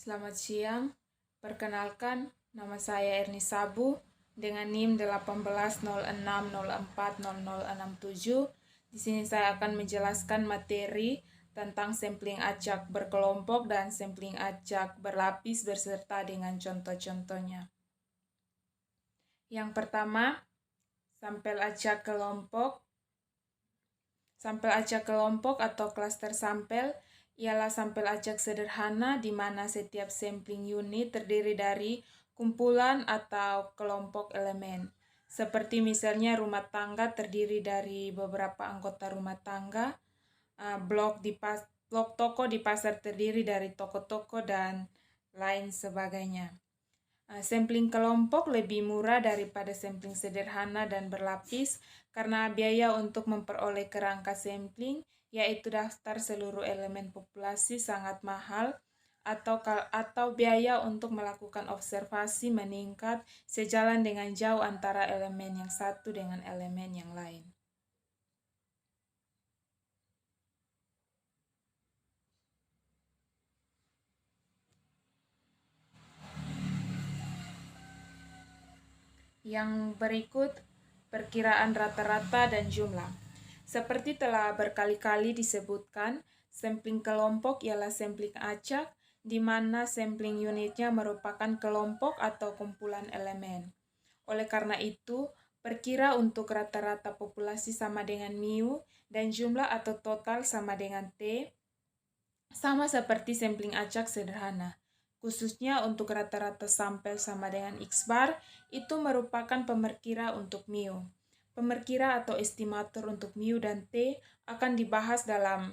Selamat siang, perkenalkan nama saya Erni Sabu dengan NIM 1806040067. Di sini saya akan menjelaskan materi tentang sampling acak berkelompok dan sampling acak berlapis beserta dengan contoh-contohnya. Yang pertama, sampel acak kelompok. Sampel acak kelompok atau klaster sampel ialah sampel acak sederhana di mana setiap sampling unit terdiri dari kumpulan atau kelompok elemen. Seperti misalnya rumah tangga terdiri dari beberapa anggota rumah tangga, blok toko di pasar terdiri dari toko-toko dan lain sebagainya. Sampling kelompok lebih murah daripada sampling sederhana dan berlapis karena biaya untuk memperoleh kerangka sampling, yaitu daftar seluruh elemen populasi, sangat mahal, atau biaya untuk melakukan observasi meningkat sejalan dengan jauh antara elemen yang satu dengan elemen yang lain. Yang berikut perkiraan rata-rata dan jumlah. Seperti telah berkali-kali disebutkan, sampling kelompok ialah sampling acak di mana sampling unitnya merupakan kelompok atau kumpulan elemen. Oleh karena itu, perkira untuk rata-rata populasi sama dengan mu dan jumlah atau total sama dengan T, sama seperti sampling acak sederhana. Khususnya untuk rata-rata sampel sama dengan X bar, itu merupakan pemerkira untuk mu. Pemerkira atau estimator untuk mu dan T akan dibahas dalam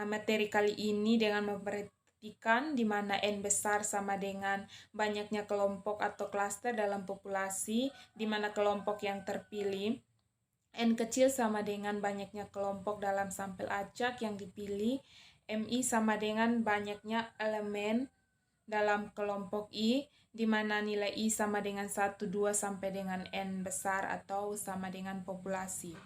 materi kali ini dengan memperhatikan di mana N besar sama dengan banyaknya kelompok atau klaster dalam populasi, di mana kelompok yang terpilih. N kecil sama dengan banyaknya kelompok dalam sampel acak yang dipilih. MI sama dengan banyaknya elemen dalam kelompok I, di mana nilai I sama dengan 1, 2 sampai dengan N besar atau sama dengan populasi.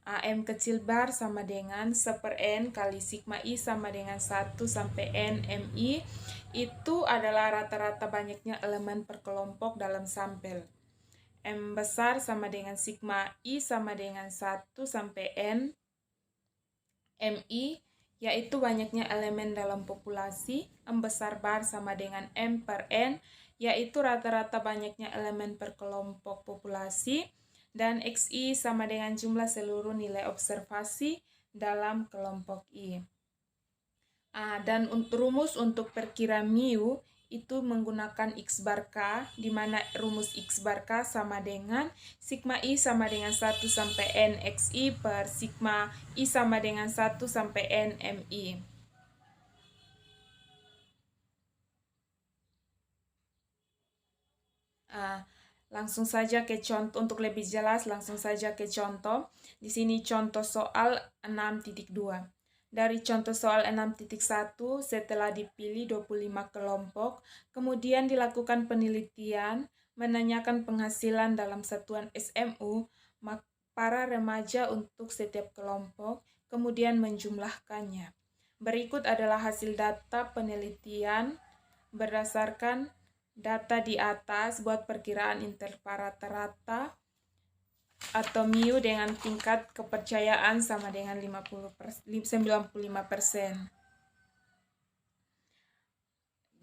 M kecil bar sama dengan 1/N kali sigma I sama dengan 1 sampai N MI. Itu adalah rata-rata banyaknya elemen per kelompok dalam sampel. M besar sama dengan sigma I sama dengan 1 sampai N MI, yaitu banyaknya elemen dalam populasi. M besar bar sama dengan M per N, yaitu rata-rata banyaknya elemen per kelompok populasi. Dan XI sama dengan jumlah seluruh nilai observasi dalam kelompok I. Dan rumus untuk perkira mu itu menggunakan X bar K, di mana rumus X bar K sama dengan sigma I sama dengan 1 sampai N XI per sigma I sama dengan 1 sampai N MI. Langsung saja ke contoh, untuk lebih jelas langsung saja ke contoh. Di sini contoh soal 6.2. Dari contoh soal 6.1, setelah dipilih 25 kelompok, kemudian dilakukan penelitian, menanyakan penghasilan dalam satuan SMU, para remaja untuk setiap kelompok, kemudian menjumlahkannya. Berikut adalah hasil data penelitian berdasarkan data di atas buat perkiraan interval rata-rata atau mu dengan tingkat kepercayaan sama dengan 95%.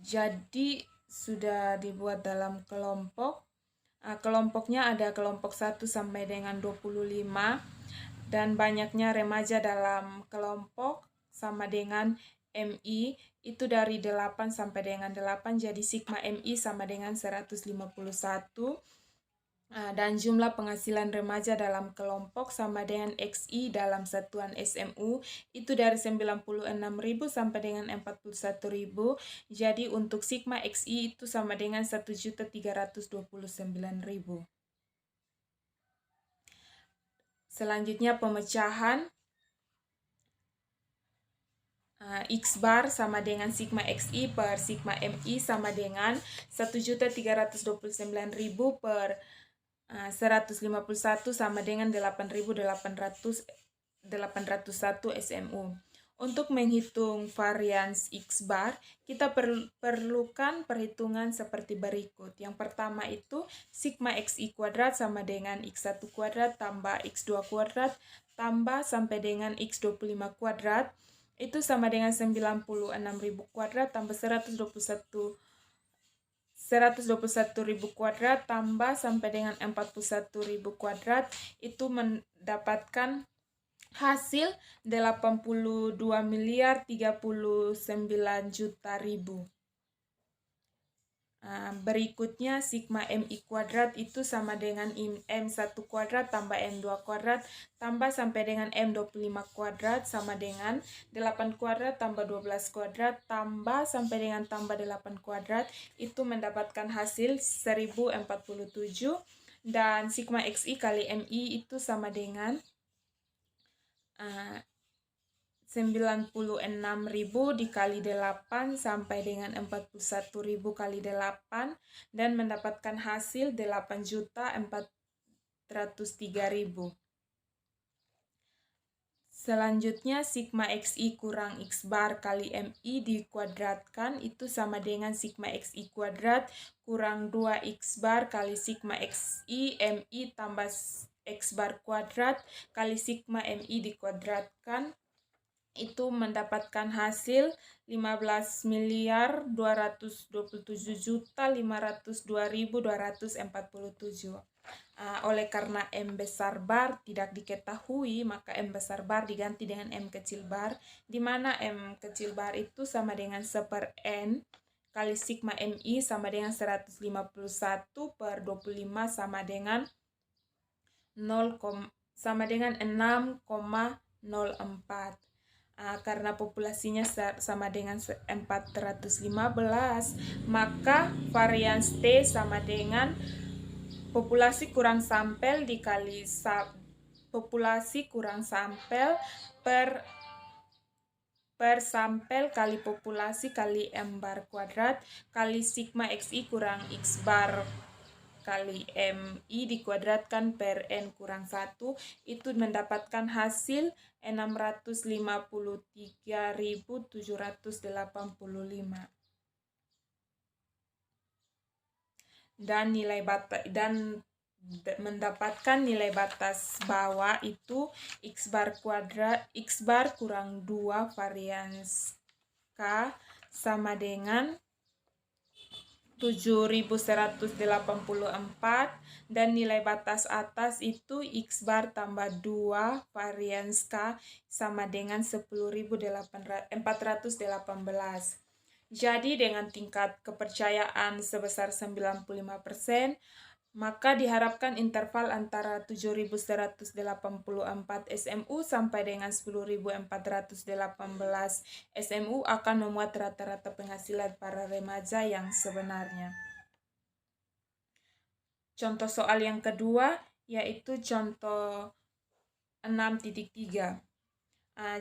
Jadi sudah dibuat dalam kelompok. Kelompoknya ada kelompok 1 sampai dengan 25 dan banyaknya remaja dalam kelompok sama dengan MI itu dari 8 sampai dengan 8, jadi sigma MI sama dengan 151. Dan jumlah penghasilan remaja dalam kelompok sama dengan XI dalam satuan SMU itu dari 96.000 sampai dengan 41.000. Jadi untuk sigma XI itu sama dengan 1.329.000. Selanjutnya pemecahan. X bar sama dengan sigma XI per sigma MI sama dengan 1.329.000 per 151 sama dengan 8.801 SMU. Untuk menghitung varians X bar, kita perlukan perhitungan seperti berikut. Yang pertama itu sigma XI kuadrat sama dengan X1 kuadrat tambah X2 kuadrat tambah sampai dengan X25 kuadrat. Itu sama dengan 96.000 kuadrat tambah 121.000 kuadrat tambah sampai dengan 41.000 kuadrat. Itu mendapatkan hasil 82.039.000.000. Berikutnya sigma MI kuadrat itu sama dengan M1 kuadrat tambah M2 kuadrat tambah sampai dengan M25 kuadrat sama dengan 8 kuadrat tambah 12 kuadrat tambah sampai dengan tambah 8 kuadrat. Itu mendapatkan hasil 1047. Dan sigma XI kali MI itu sama dengan 96.000 dikali 8 sampai dengan 41.000 kali 8 dan mendapatkan hasil 8.403.000. Selanjutnya sigma XI kurang X bar kali MI dikuadratkan itu sama dengan sigma XI kuadrat kurang 2X bar kali sigma XI MI tambah X bar kuadrat kali sigma MI dikuadratkan. Itu mendapatkan hasil 15.227.502.247. Oleh karena M besar bar tidak diketahui, maka M besar bar diganti dengan M kecil bar, di mana M kecil bar itu sama dengan 1/N kali sigma MI sama dengan 151/25 sama dengan 6,04. Karena populasinya sama dengan 415, maka varians T sama dengan populasi kurang sampel dikali populasi kurang sampel per sampel kali populasi kali M bar kuadrat kali sigma XI kurang X bar kali MI dikuadratkan per N kurang 1, itu mendapatkan hasil 653.785. Dan mendapatkan nilai batas bawah itu X bar kurang 2 varians K sama dengan 7.184 dan nilai batas atas itu X bar tambah 2 varians K sama dengan 10.418. Jadi dengan tingkat kepercayaan sebesar 95%, maka diharapkan interval antara 7.184 SMU sampai dengan 10.418 SMU akan memuat rata-rata penghasilan para remaja yang sebenarnya. Contoh soal yang kedua yaitu contoh 6.3.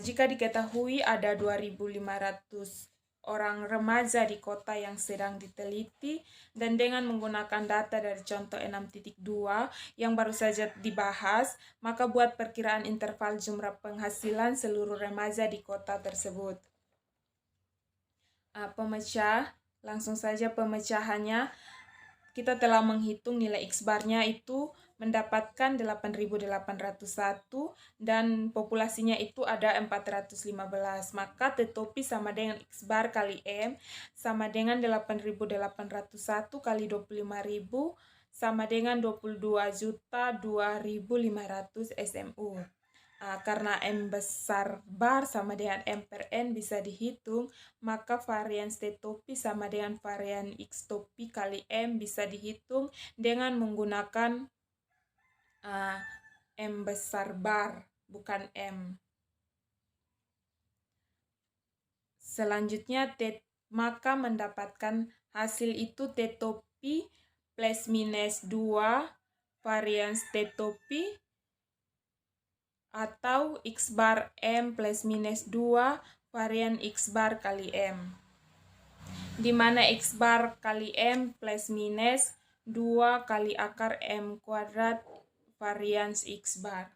Jika diketahui ada 2.500 orang remaja di kota yang sedang diteliti dan dengan menggunakan data dari contoh 6.2 yang baru saja dibahas, maka buat perkiraan interval jumlah penghasilan seluruh remaja di kota tersebut. Pemecah, langsung saja pemecahannya. Kita telah menghitung nilai X barnya itu mendapatkan 8.801 dan populasinya itu ada 415. Maka T-topi sama dengan X bar kali M sama dengan 8.801 kali 25.000 sama dengan 22.002.500 SMU. Karena M besar bar sama dengan M per N bisa dihitung, maka varians T-topi sama dengan varian X-topi kali M bisa dihitung dengan menggunakan M besar bar, bukan M. Selanjutnya, maka mendapatkan hasil itu T-topi plus minus 2 varians T-topi atau X bar M plus minus 2 varian X bar kali M. Di mana X bar kali M plus minus 2 kali akar M kuadrat varians X bar.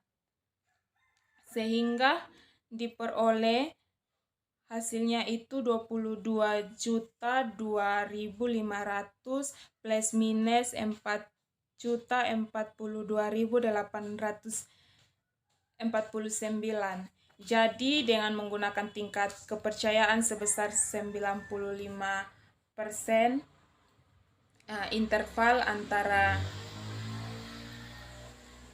Sehingga diperoleh hasilnya itu 22.2.500 plus minus 4.042.849. Jadi dengan menggunakan tingkat kepercayaan sebesar 95%,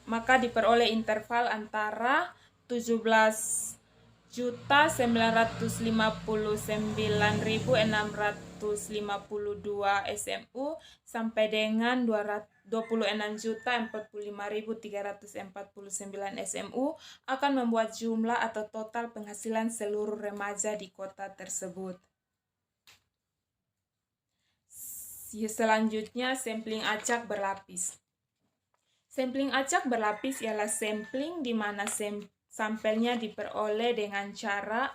maka diperoleh interval antara 17.959.652 SMU sampai dengan 26.045.349 SMU akan membuat jumlah atau total penghasilan seluruh remaja di kota tersebut. Selanjutnya, sampling acak berlapis. Sampling acak berlapis ialah sampling di mana sampelnya diperoleh dengan cara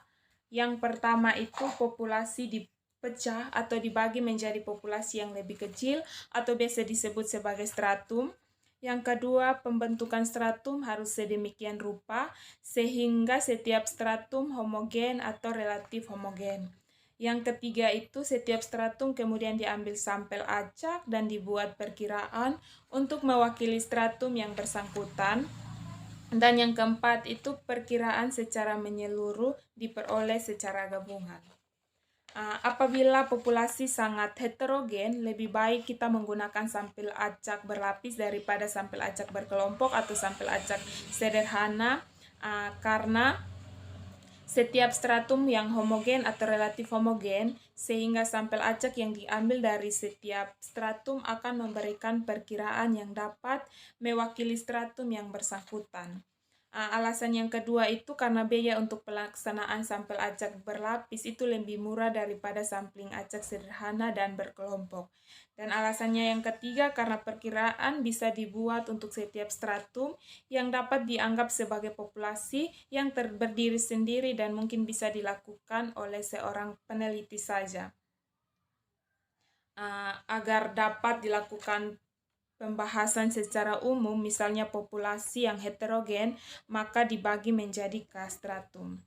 yang pertama itu populasi dipecah atau dibagi menjadi populasi yang lebih kecil atau biasa disebut sebagai stratum. Yang kedua, pembentukan stratum harus sedemikian rupa sehingga setiap stratum homogen atau relatif homogen. Yang ketiga itu setiap stratum kemudian diambil sampel acak dan dibuat perkiraan untuk mewakili stratum yang bersangkutan. Dan yang keempat itu perkiraan secara menyeluruh diperoleh secara gabungan. Apabila populasi sangat heterogen, lebih baik kita menggunakan sampel acak berlapis daripada sampel acak berkelompok atau sampel acak sederhana, karena setiap stratum yang homogen atau relatif homogen, sehingga sampel acak yang diambil dari setiap stratum akan memberikan perkiraan yang dapat mewakili stratum yang bersangkutan. Alasan yang kedua itu karena biaya untuk pelaksanaan sampel acak berlapis itu lebih murah daripada sampling acak sederhana dan berkelompok. Dan alasannya yang ketiga karena perkiraan bisa dibuat untuk setiap stratum yang dapat dianggap sebagai populasi yang berdiri sendiri dan mungkin bisa dilakukan oleh seorang peneliti saja. Agar dapat dilakukan pembahasan secara umum, misalnya populasi yang heterogen, maka dibagi menjadi stratum.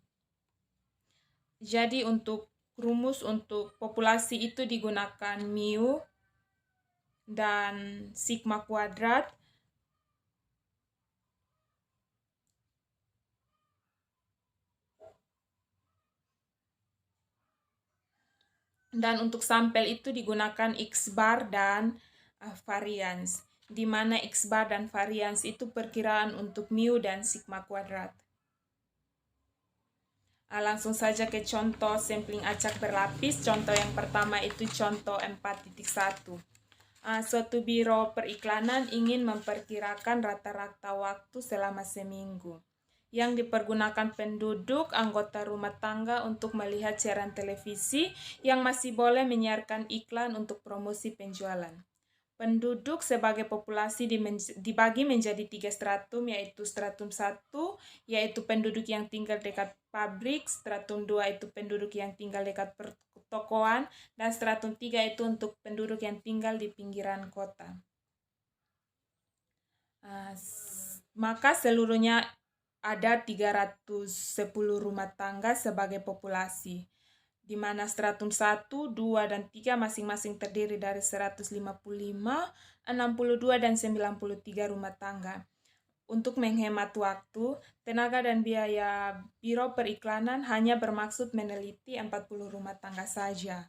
Jadi untuk rumus untuk populasi itu digunakan mu dan sigma kuadrat. Dan untuk sampel itu digunakan X bar dan varians, di mana X bar dan varians itu perkiraan untuk mu dan sigma kuadrat. Langsung saja ke contoh sampling acak berlapis. Contoh yang pertama itu contoh 4.1. Suatu biro periklanan ingin memperkirakan rata-rata waktu selama seminggu yang dipergunakan penduduk anggota rumah tangga untuk melihat siaran televisi yang masih boleh menyiarkan iklan untuk promosi penjualan. Penduduk sebagai populasi dibagi menjadi 3 stratum, yaitu stratum 1, yaitu penduduk yang tinggal dekat pabrik, stratum 2 itu penduduk yang tinggal dekat pertokoan, dan stratum 3 itu untuk penduduk yang tinggal di pinggiran kota. Maka seluruhnya ada 310 rumah tangga sebagai populasi, di mana stratum 1, 2, dan 3 masing-masing terdiri dari 155, 62, dan 93 rumah tangga. Untuk menghemat waktu, tenaga dan biaya biro periklanan hanya bermaksud meneliti 40 rumah tangga saja.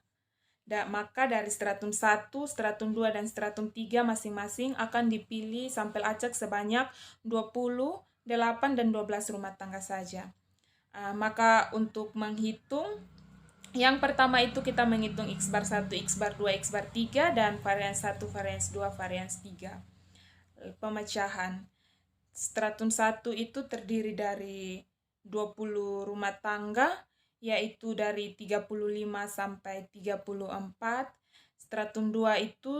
Maka dari stratum 1, stratum 2, dan stratum 3 masing-masing akan dipilih sampel acak sebanyak 20, 8, dan 12 rumah tangga saja. Maka untuk menghitung, yang pertama itu kita menghitung X bar 1, X bar 2, X bar 3, dan varians 1, varians 2, varians 3. Pemecahan. Stratum 1 itu terdiri dari 20 rumah tangga, yaitu dari 35 sampai 34. Stratum 2 itu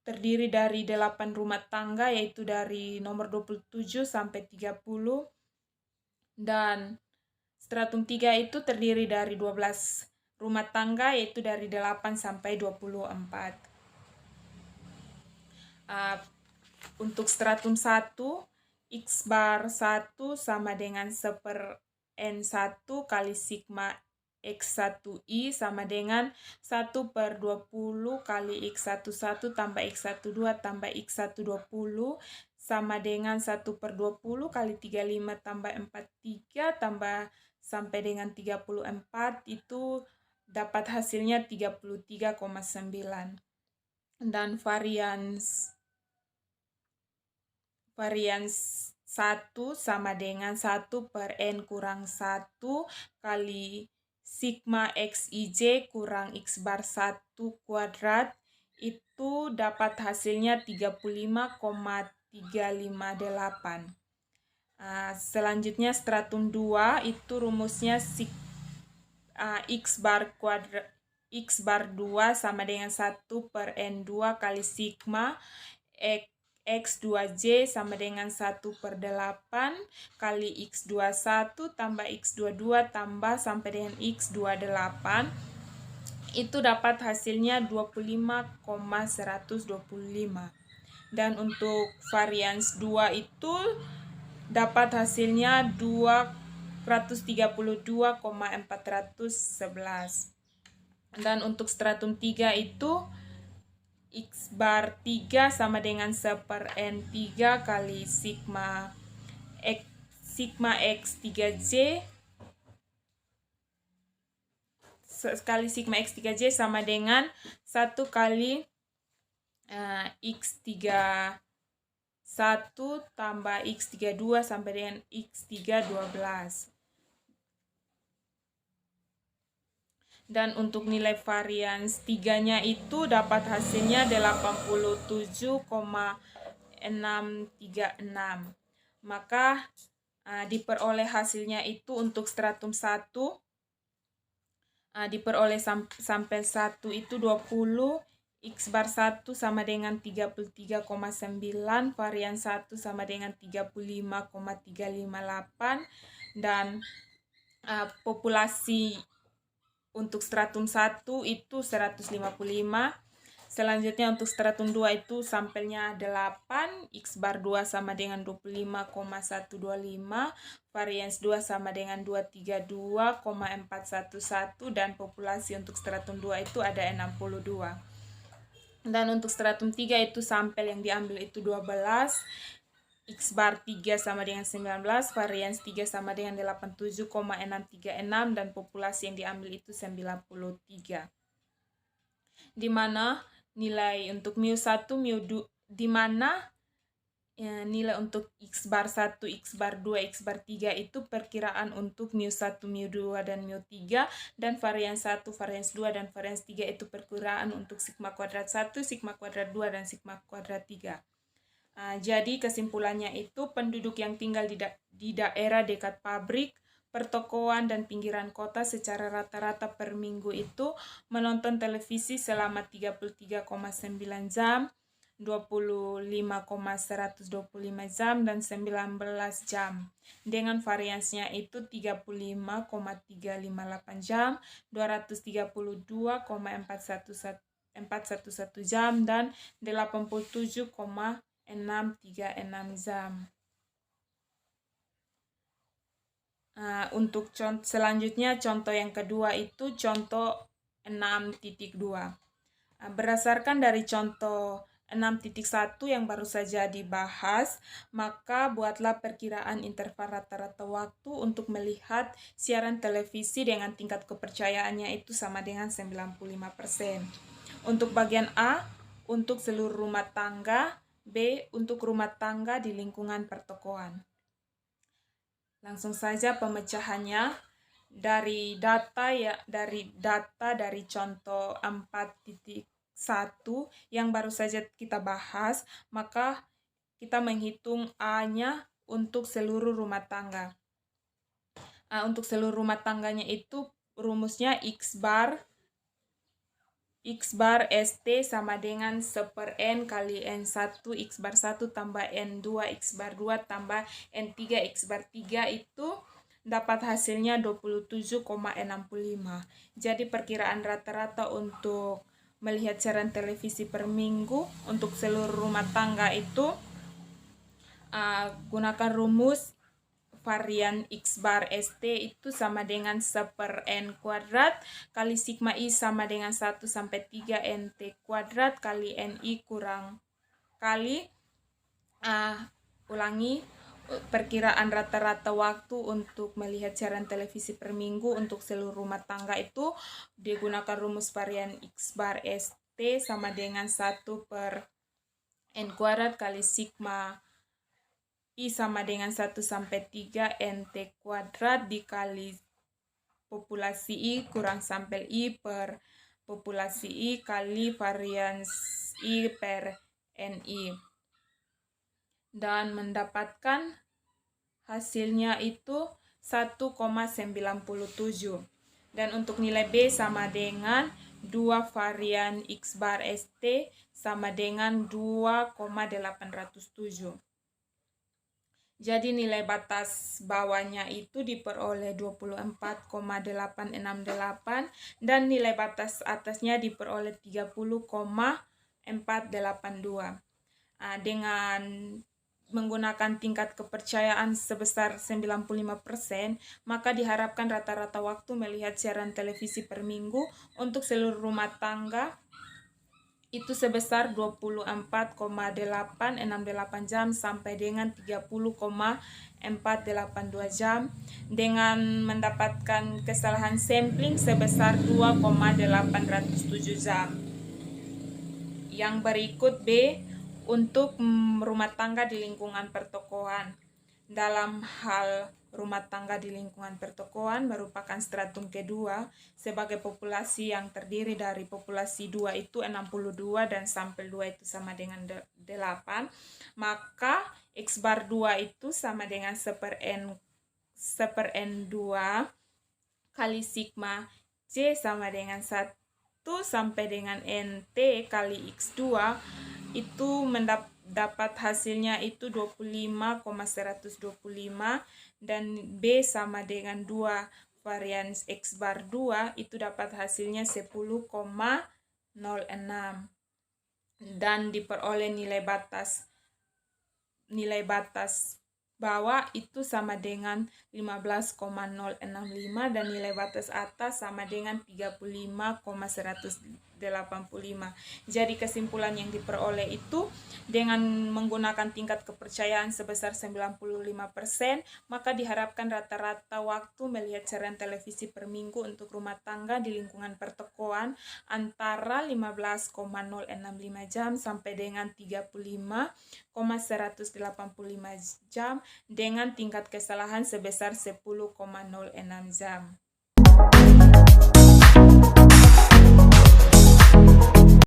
terdiri dari 8 rumah tangga, yaitu dari nomor 27 sampai 30. Dan stratum 3 itu terdiri dari 12 rumah tangga, yaitu dari 8 sampai 24. Untuk stratum 1, X bar 1 sama dengan 1/N1 kali sigma X1I sama dengan 1/20 kali X11 tambah X12 tambah X120 sama dengan 1/20 kali 35 tambah 43 tambah sampai dengan 34, itu dapat hasilnya 33,9. Dan varians 1 sama dengan 1/n kurang 1 kali sigma xij kurang x bar 1 kuadrat, itu dapat hasilnya 35,358. Selanjutnya stratum 2 itu rumusnya x bar 2 sama dengan 1/n2 kali sigma X2J sama dengan 1/8 kali X21 tambah X22 tambah sampai dengan X28, itu dapat hasilnya 25,125. Dan untuk varians 2 itu dapat hasilnya 232,411. Dan untuk stratum 3 itu X bar 3 sama dengan 1/n3 kali sigma X3J kali sigma X3J sama dengan 1 kali X31 tambah X32 sampai dengan X312. Dan untuk nilai varians 3-nya itu dapat hasilnya 87,636. Maka diperoleh hasilnya itu untuk stratum 1 diperoleh sampel 1 itu 20, X bar 1 sama dengan 33,9, varian 1 sama dengan 35,358, dan populasi untuk stratum 1 itu 155. Selanjutnya untuk stratum 2 itu sampelnya 8, X bar 2 sama dengan 25,125, varians 2 sama dengan 232,411, dan populasi untuk stratum 2 itu ada 62. Dan untuk stratum 3 itu sampel yang diambil itu 12, X bar 3 sama dengan 19, varians 3 sama dengan 87,636, dan populasi yang diambil itu 93. Di mana nilai untuk mu1, mu2, di mana nilai untuk X bar 1, X bar 2, X bar 3 itu perkiraan untuk mu1, mu2, dan mu3, dan varians 1, varians 2, dan varians 3 itu perkiraan untuk sigma kuadrat 1, sigma kuadrat 2, dan sigma kuadrat 3. Jadi kesimpulannya itu penduduk yang tinggal di daerah dekat pabrik, pertokoan, dan pinggiran kota secara rata-rata per minggu itu menonton televisi selama 33,9 jam, 25,125 jam, dan 19 jam. Dengan variansnya itu 35,358 jam, 232,411 jam, dan 87,636 jam. Untuk selanjutnya contoh yang kedua itu contoh 6.2. Berdasarkan dari contoh 6.1 yang baru saja dibahas, maka buatlah perkiraan interval rata-rata waktu untuk melihat siaran televisi dengan tingkat kepercayaannya itu sama dengan 95%. Untuk bagian A, untuk seluruh rumah tangga, B, untuk rumah tangga di lingkungan pertokoan. Langsung saja pemecahannya dari data dari contoh 4.1 yang baru saja kita bahas, maka kita menghitung A-nya untuk seluruh rumah tangga. Untuk seluruh rumah tangganya itu rumusnya X bar ST sama dengan 1/n kali N1 X bar 1 tambah N2 X bar 2 tambah N3 X bar 3, itu dapat hasilnya 27,65. Jadi perkiraan rata-rata untuk melihat siaran televisi per minggu untuk seluruh rumah tangga itu gunakan rumus varian X bar ST itu sama dengan 1/N kuadrat kali sigma I sama dengan 1 sampai 3 NT kuadrat kali NI kurang kali ulangi perkiraan rata-rata waktu untuk melihat siaran televisi per minggu untuk seluruh rumah tangga itu digunakan rumus varian X bar ST sama dengan 1/N kuadrat kali sigma I sama dengan 1 sampai 3 NT kuadrat dikali populasi I kurang sampel I per populasi I kali varians I per NI. Dan mendapatkan hasilnya itu 1,97. Dan untuk nilai B sama dengan 2 varian X bar ST sama dengan 2,807. Jadi nilai batas bawahnya itu diperoleh 24,868 dan nilai batas atasnya diperoleh 30,482. Dengan menggunakan tingkat kepercayaan sebesar 95%, maka diharapkan rata-rata waktu melihat siaran televisi per minggu untuk seluruh rumah tangga itu sebesar 24,868 jam sampai dengan 30,482 jam dengan mendapatkan kesalahan sampling sebesar 2,807 jam. Yang berikut B untuk rumah tangga di lingkungan pertokoan. Dalam hal rumah tangga di lingkungan pertokoan merupakan stratum kedua sebagai populasi yang terdiri dari populasi 2 itu 62 dan sampel 2 itu sama dengan 8, maka X bar 2 itu sama dengan 1/N 2 kali sigma C sama dengan 1 sampai dengan NT kali X2 itu mendapat hasilnya itu 25,125 dan B sama dengan 2 varian X bar 2 itu dapat hasilnya 10,06 dan diperoleh nilai batas bawah itu sama dengan 15,065 dan nilai batas atas sama dengan 35,185. Jadi kesimpulan yang diperoleh itu dengan menggunakan tingkat kepercayaan sebesar 95%, maka diharapkan rata-rata waktu melihat siaran televisi per minggu untuk rumah tangga di lingkungan pertokoan antara 15,065 jam sampai dengan 35,185 jam dengan tingkat kesalahan sebesar 10,06 jam.